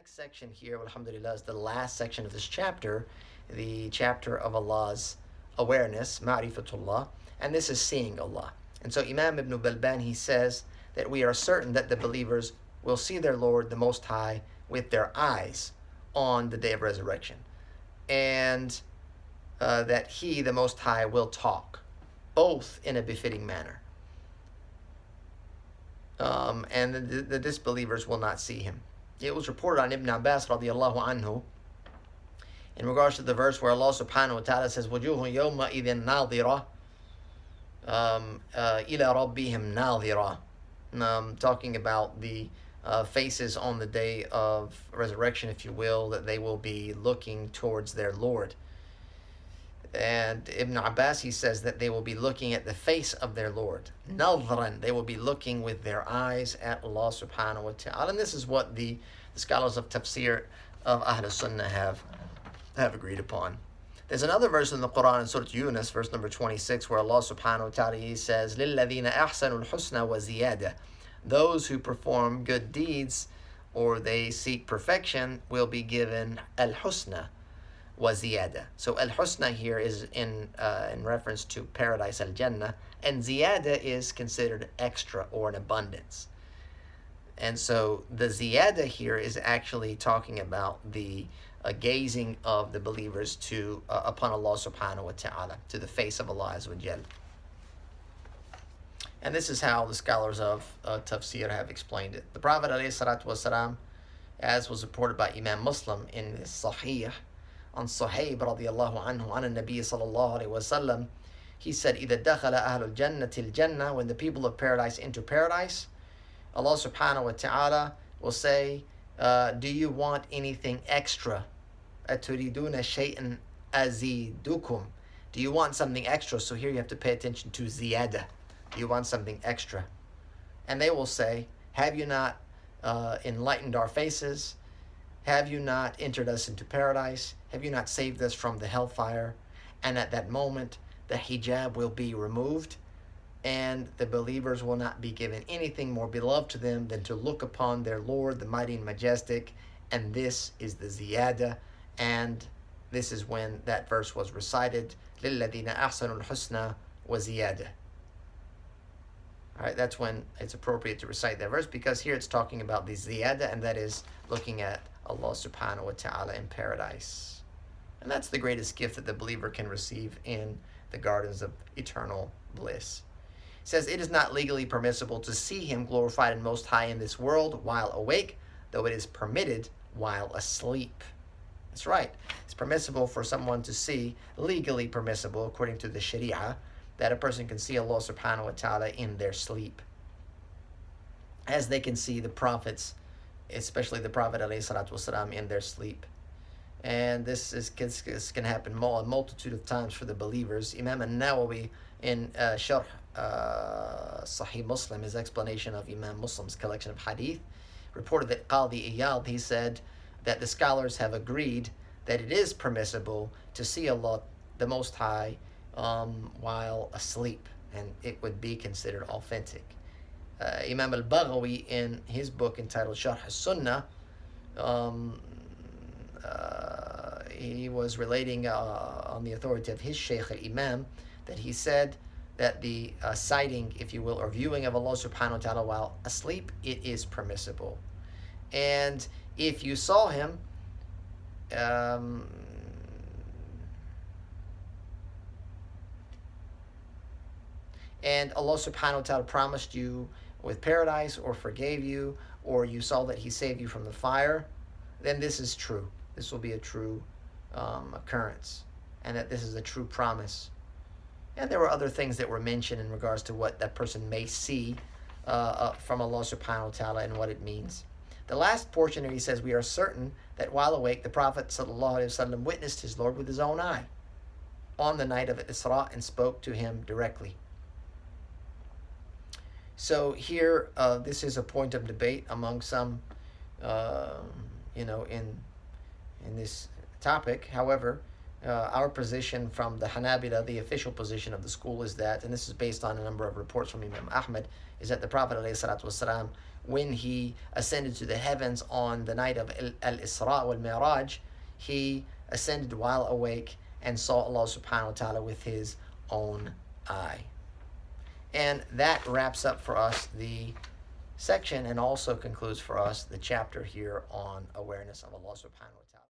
next section here, alhamdulillah, is the last section of this chapter, the chapter of Allah's awareness, ma'rifatullah, and this is seeing Allah. And so Imam Ibn Balban, he says that we are certain that the believers will see their Lord, the Most High, with their eyes on the day of resurrection. And that He, the Most High, will talk, both in a befitting manner. And the disbelievers will not see Him. It was reported on Ibn Abbas radiallahu anhu in regards to the verse where Allah subhanahu wa ta'ala says, وَجُوهٌ يَوْمَئِذٍ نَاظِرَةٌ إِلَى رَبِّهِمْ نَاظِرَةٌ, talking about the faces on the day of resurrection, if you will, that they will be looking towards their Lord. And Ibn Abbas, he says that they will be looking at the face of their Lord. Nadhran, they will be looking with their eyes at Allah subhanahu wa ta'ala. And this is what the scholars of tafsir of Ahl Sunnah have agreed upon. There's another verse in the Quran in Surah Yunus, verse number 26, where Allah subhanahu wa ta'ala, he says, لِلَّذِينَ أَحْسَنُوا الْحُسْنَى وَزِيَادَةً, those who perform good deeds or they seek perfection will be given al-husna wa ziyada. So al-husna here is in reference to paradise, al-jannah, and ziyada is considered extra or an abundance. And so the ziyada here is actually talking about the gazing of the believers to upon Allah subhanahu wa ta'ala, to the face of Allah azza wa jal. And this is how the scholars of tafsir have explained it. The Prophet alayhi salatu wasalam, as was reported by Imam Muslim in his Sahih, on Suhaib radiallahu anhu, an al-Nabi sallallahu alayhi wa sallam, he said, إِذَا دَخَلَ أَهْلُ الْجَنَّةِ الْجَنَّةِ, when the people of paradise enter paradise, Allah subhanahu wa ta'ala will say, do you want anything extra? أَتُرِيدُونَ شَيْئًا أَزِيدُكُمْ, do you want something extra? So here you have to pay attention to ziyada. Do you want something extra? And they will say, have you not enlightened our faces? Have you not entered us into paradise? Have you not saved us from the hellfire? And at that moment, the hijab will be removed, and the believers will not be given anything more beloved to them than to look upon their Lord, the mighty and majestic. And this is the ziyada, and this is when that verse was recited, لِلَّذِينَ أَحْسَنُوا الْحُسْنَى وَزِيَادَةٌ. All right, that's when it's appropriate to recite that verse, because here it's talking about the ziyada, and that is looking at Allah subhanahu wa ta'ala in paradise. And that's the greatest gift that the believer can receive in the gardens of eternal bliss. It says, it is not legally permissible to see Him glorified and most high in this world while awake, though it is permitted while asleep. That's right. It's permissible for someone to see, legally permissible according to the Sharia, that a person can see Allah subhanahu wa ta'ala in their sleep, as they can see the prophets, especially the Prophet alayhi salatu wasalam, in their sleep. And this can happen a multitude of times for the believers. Imam al-Nawawi in Sharh Sahih Muslim, his explanation of Imam Muslim's collection of hadith, reported that Qala'id, he said that the scholars have agreed that it is permissible to see Allah, the Most High, while asleep, and it would be considered authentic. Imam al-Baghawi, in his book entitled Sharh al-Sunnah, he was relating on the authority of his Shaykh al-Imam that he said that the sighting, if you will, or viewing of Allah subhanahu wa ta'ala while asleep, it is permissible. And if you saw Him, and Allah subhanahu wa ta'ala promised you with paradise, or forgave you, or you saw that He saved you from the fire, then this is true. This will be a true occurrence, and that this is a true promise. And there were other things that were mentioned in regards to what that person may see from Allah subhanahu wa ta'ala and what it means. The last portion here, he says, we are certain that while awake, the Prophet sallallahu alaihi wasallam witnessed his Lord with his own eye on the night of Isra and spoke to Him directly. So here, this is a point of debate among some, in this topic. However, Our position from the Hanabila, the official position of the school, is that, and this is based on a number of reports from Imam Ahmad, is that the Prophet ﷺ, when he ascended to the heavens on the night of al-Isra wal-Mi'raj, he ascended while awake and saw Allah subhanahu wa ta'ala with his own eye. And that wraps up for us the section and also concludes for us the chapter here on awareness of Allah subhanahu wa ta'ala.